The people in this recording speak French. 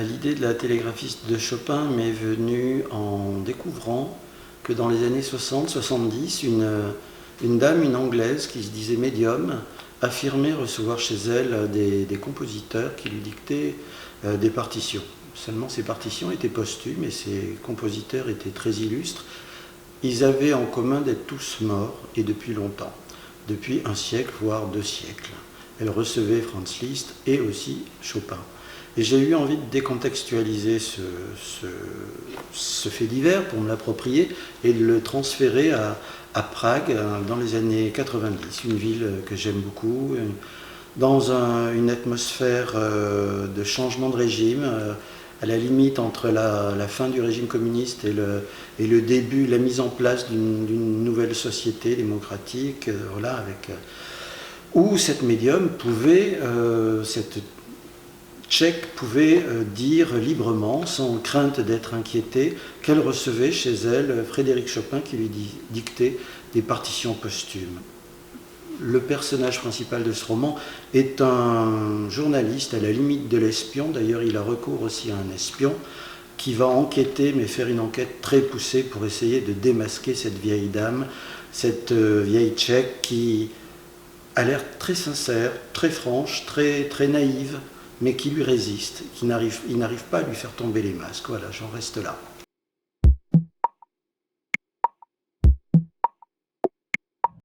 L'idée de la télégraphiste de Chopin m'est venue en découvrant que dans les années 60-70, une dame, une Anglaise qui se disait médium, affirmait recevoir chez elle des compositeurs qui lui dictaient des partitions. Seulement ces partitions étaient posthumes et ces compositeurs étaient très illustres. Ils avaient en commun d'être tous morts et depuis longtemps, depuis un siècle, voire 2 siècles. Elle recevait Franz Liszt et aussi Chopin. Et j'ai eu envie de décontextualiser ce fait divers pour me l'approprier et de le transférer à Prague dans les années 90, une ville que j'aime beaucoup, dans une atmosphère de changement de régime, à la limite entre la fin du régime communiste et le début, la mise en place d'une nouvelle société démocratique, voilà, où cette médium pouvait, cette Tchèque pouvait dire librement, sans crainte d'être inquiétée, qu'elle recevait chez elle Frédéric Chopin qui lui dictait des partitions posthumes. Le personnage principal de ce roman est un journaliste à la limite de l'espion, d'ailleurs il a recours aussi à un espion, qui va enquêter, mais faire une enquête très poussée pour essayer de démasquer cette vieille dame, cette vieille Tchèque qui a l'air très sincère, très franche, très naïve, mais qui lui résiste, il n'arrive pas à lui faire tomber les masques. Voilà, j'en reste là.